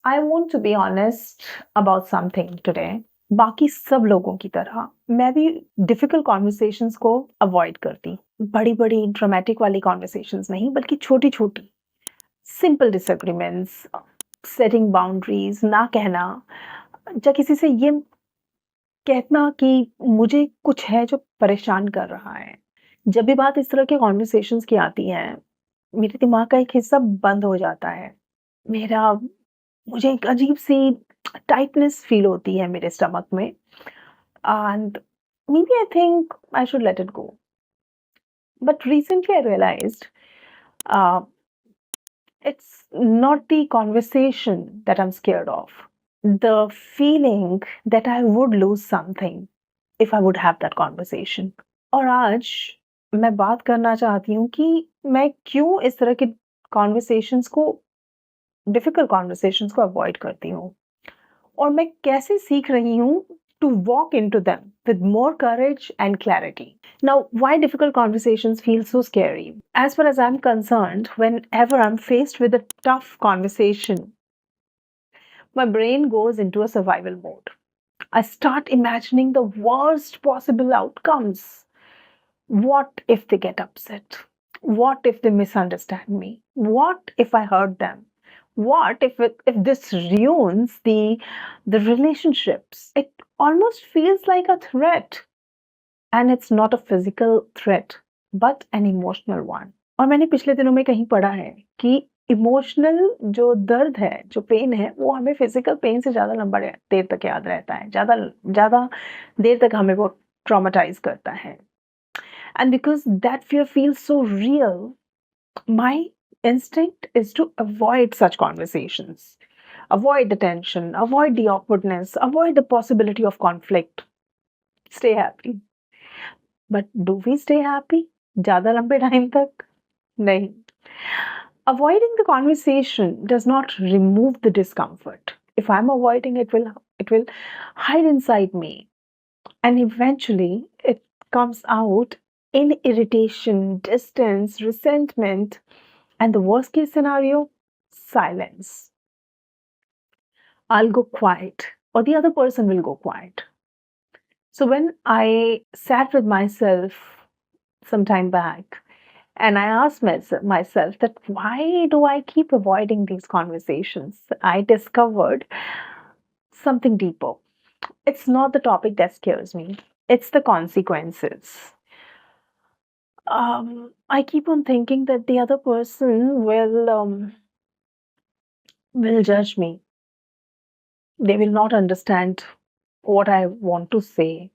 I want to be honest about something today. बाकी सब लोगों की तरह मैं भी डिफिकल्ट कॉन्वर्सेशंस को अवॉइड करती। बड़ी बड़ी ड्रामेटिक वाली कॉन्वर्सेशंस नहीं, बल्कि छोटी छोटी सिंपल डिसएग्रीमेंट्स, सेटिंग बाउंड्रीज, ना कहना, या किसी से ये कहना कि मुझे कुछ है जो परेशान कर रहा है। जब भी बात इस तरह के कॉन्वर्सेशंस की आती है, मेरे दिमाग का एक हिस्सा बंद हो जाता है। मेरा मुझे एक अजीब-सी टाइटनेस फ़ील होती है मेरे स्टमक में, and maybe I think I should let it go. But recently I realised uh, it's not the conversation that I'm scared of. The feeling that I would lose something if I would have that conversation. और आज मैं बात करना चाहती हूँ कि मैं क्यों इस तरह के कॉन्वर्सेशंस को डिफिकल्ट कॉन्वर्सेशंस को अवॉइड करती हूँ और मैं कैसे सीख रही हूँ to walk into them with more courage and clarity. Now, why difficult conversations feel so scary? As far as I'm concerned, whenever I'm faced with a tough conversation, my brain goes into a survival mode. I start imagining the worst possible outcomes. What if they get upset? What if they misunderstand me? What if I hurt them? What if this ruins the relationships? It almost feels like a threat, and it's not a physical threat, but an emotional one. और मैंने पिछले दिनों में कहीं पढ़ा है कि emotional जो दर्द है, जो पेन है, वो हमें फिजिकल पेन से ज़्यादा लंबा देर तक याद रहता है, ज़्यादा ज़्यादा देर तक हमें वो ट्रॉमेटाइज करता है। And because that fear feels so real, my instinct is to avoid such conversations, avoid the tension, avoid the awkwardness, avoid the possibility of conflict. Stay happy. But do we stay happy? ज़्यादा लंबे time तक? नहीं. Avoiding the conversation does not remove the discomfort. If I'm avoiding it will hide inside me, and eventually it comes out in irritation, distance, resentment, and the worst case scenario, silence. I'll go quiet, or the other person will go quiet. So when I sat with myself some time back and I asked myself that why do I keep avoiding these conversations, I discovered something deeper. It's not the topic that scares me, it's the consequences. I keep on thinking that the other person will judge me. They will not understand what I want to say.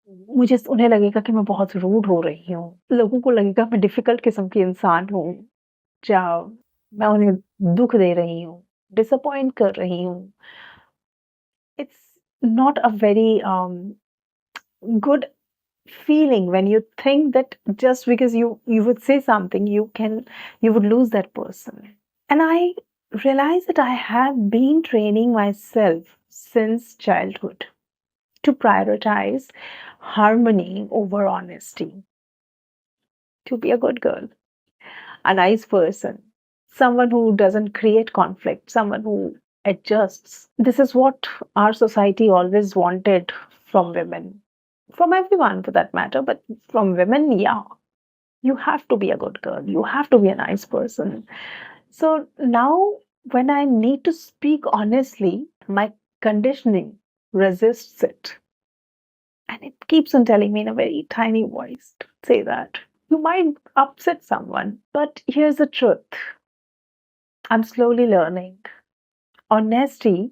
मुझे उन्हें लगेगा कि मैं बहुत rude हो रही हूँ। लोगों को लगेगा मैं डिफिकल्ट किस्म की इंसान हूँ, या मैं उन्हें दुःख दे रही हूँ, डिसअपॉइंट कर रही हूँ। It's not a very good feeling when you think that just because you would say something, you would lose that person. And I realized that I have been training myself since childhood to prioritize harmony over honesty, to be a good girl, a nice person, someone who doesn't create conflict, someone who adjusts. This is what our society always wanted from women, from everyone for that matter, but from women, yeah. You have to be a good girl, you have to be a nice person. So now, when I need to speak honestly, my conditioning resists it. And it keeps on telling me in a very tiny voice, don't say that. You might upset someone. But here's the truth, I'm slowly learning. Honesty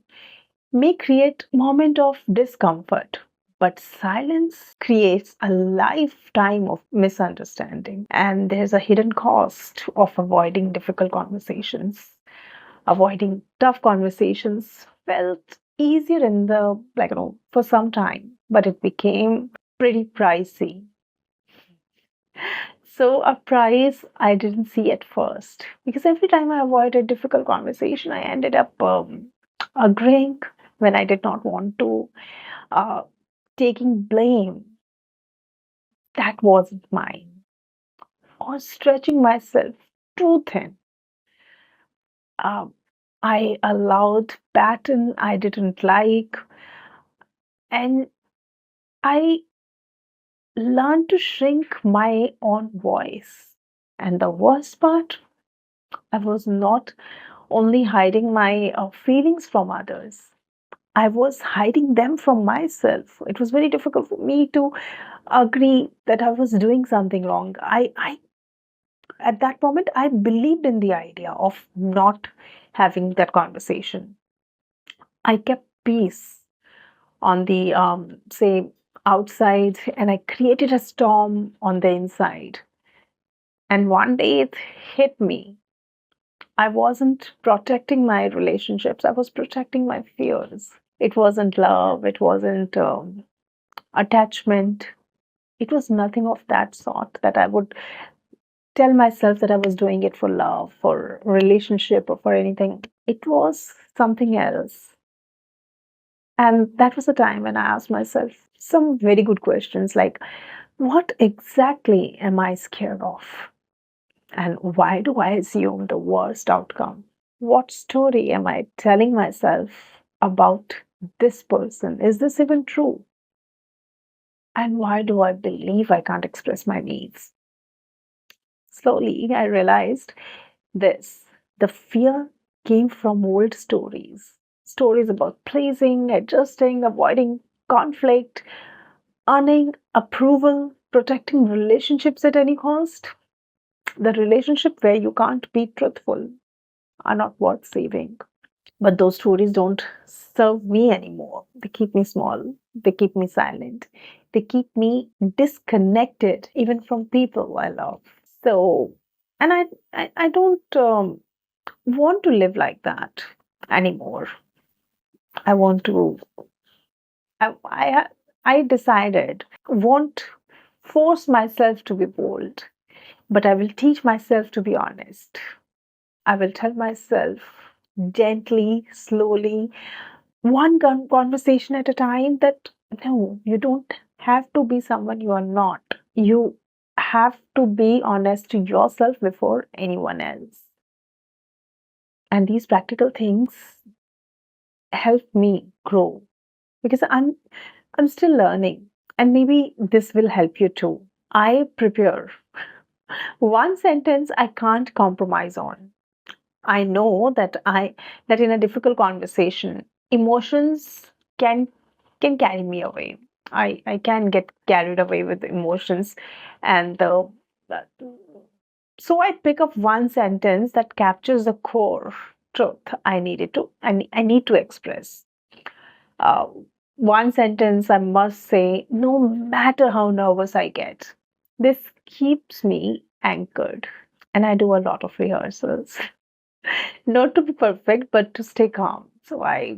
may create moment of discomfort, but silence creates a lifetime of misunderstanding. And there's a hidden cost of avoiding difficult conversations. Avoiding tough conversations felt easier in the, for some time, but it became pretty pricey. So, a price I didn't see at first, because every time I avoided difficult conversation, I ended up agreeing when I did not want to, uh, taking blame that wasn't mine, or stretching myself too thin. Um, I allowed pattern I didn't like, and I learned to shrink my own voice. And the worst part, I was not only hiding my feelings from others, I was hiding them from myself. It was very difficult for me to agree that I was doing something wrong. I at that moment, I believed in the idea of not having that conversation. I kept peace on the say outside, and I created a storm on the inside. And one day it hit me. I wasn't protecting my relationships, I was protecting my fears. It wasn't love, it wasn't attachment. It was nothing of that sort that I would tell myself that I was doing it for love, for relationship, or for anything. It was something else. And that was the time when I asked myself some very good questions like, what exactly am I scared of? And why do I assume the worst outcome? What story am I telling myself about this person? Is this even true? And why do I believe I can't express my needs? Slowly, I realized this. The fear came from old stories. Stories about pleasing, adjusting, avoiding conflict, earning approval, protecting relationships at any cost. The relationship where you can't be truthful are not worth saving. But those stories don't serve me anymore. They keep me small, they keep me silent, they keep me disconnected even from people I love. So, and I don't want to live like that anymore. I want to, I decided, won't force myself to be bold, but I will teach myself to be honest. I will tell myself gently, slowly, one conversation at a time that no, you don't have to be someone you are not. You have to be honest to yourself before anyone else. And these practical things help me grow because I'm still learning, and maybe this will help you too. I prepare one sentence I can't compromise on. I know that in a difficult conversation, emotions can can carry me away. I can get carried away with emotions, and uh, so I pick up one sentence that captures the core truth I need to express. Uh, One sentence I must say, no matter how nervous I get. This keeps me anchored, and I do a lot of rehearsals. Not to be perfect, but to stay calm. So I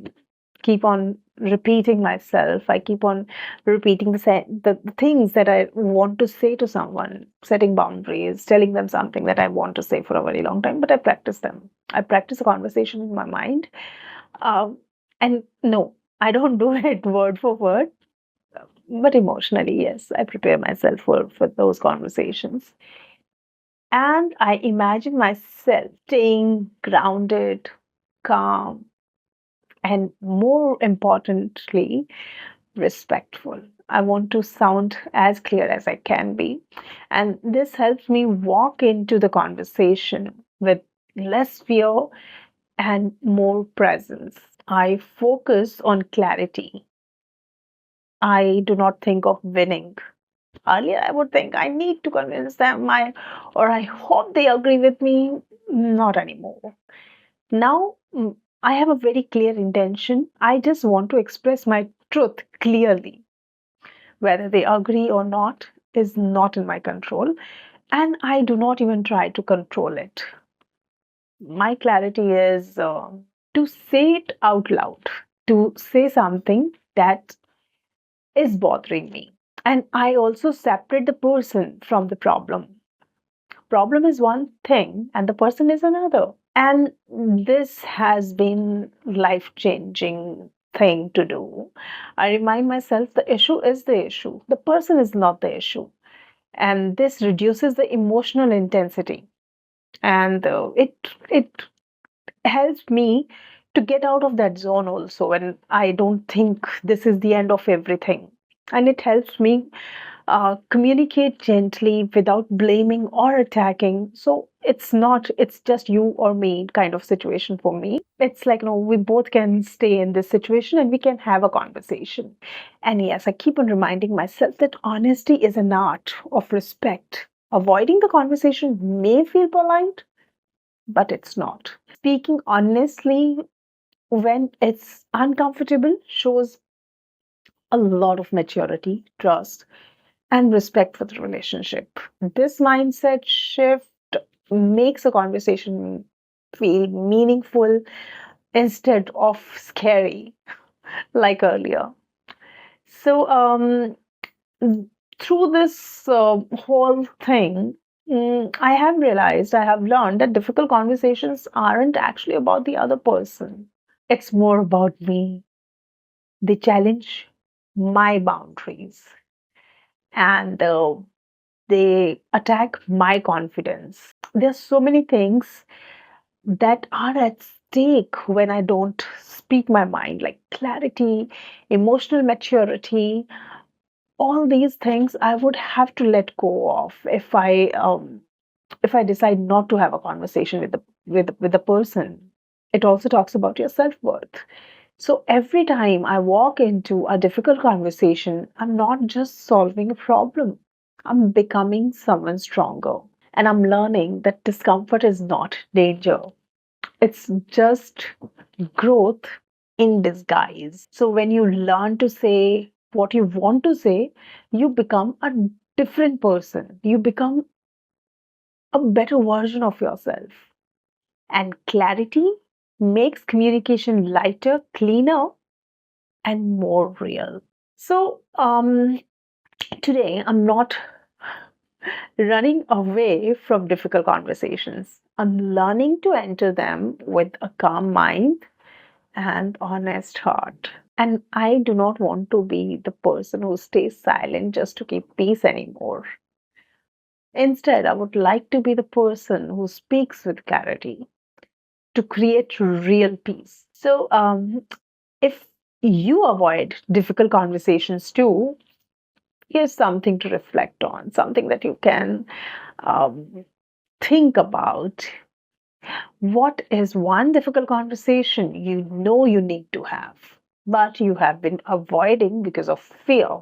keep on repeating myself. I keep on repeating the things that I want to say to someone, setting boundaries, telling them something that I want to say for a very long time, but I practice them. I practice a conversation in my mind. Um, and no, I don't do it word for word, but emotionally, yes, I prepare myself for those conversations. And I imagine myself staying grounded, calm, and more importantly, respectful. I want to sound as clear as I can be. And this helps me walk into the conversation with less fear and more presence. I focus on clarity. I do not think of winning. Earlier, I would think I need to convince them, or I hope they agree with me. Not anymore. Now, I have a very clear intention. I just want to express my truth clearly. Whether they agree or not is not in my control, and I do not even try to control it. My clarity is to say it out loud, to say something that is bothering me. And I also separate the person from the problem. Problem is one thing, and the person is another. And this has been life-changing thing to do. I remind myself the issue is the issue. The person is not the issue. And this reduces the emotional intensity. And it helps me to get out of that zone also when I don't think this is the end of everything. And it helps me communicate gently without blaming or attacking. So it's just you or me kind of situation for me. It's like, we both can stay in this situation and we can have a conversation. And yes, I keep on reminding myself that honesty is an art of respect. Avoiding the conversation may feel polite, but it's not. Speaking honestly when it's uncomfortable shows a lot of maturity, trust, and respect for the relationship. This mindset shift makes a conversation feel meaningful instead of scary, like earlier. So, through this whole thing, I have realized, I have learned that difficult conversations aren't actually about the other person, it's more about me. They challenge my boundaries and they attack my confidence. There's so many things that are at stake when I don't speak my mind, like clarity, emotional maturity. All these things I would have to let go of if I decide not to have a conversation with the person. It also talks about your self worth. So every time I walk into a difficult conversation, I'm not just solving a problem. I'm becoming someone stronger. And I'm learning that discomfort is not danger. It's just growth in disguise. So when you learn to say what you want to say, you become a different person. You become a better version of yourself. And clarity makes communication lighter, cleaner, and more real. So, today I'm not running away from difficult conversations. I'm learning to enter them with a calm mind and honest heart. And I do not want to be the person who stays silent just to keep peace anymore. Instead, I would like to be the person who speaks with clarity to create real peace. So, if you avoid difficult conversations too, here's something to reflect on, something that you can think about. What is one difficult conversation you know you need to have, but you have been avoiding because of fear?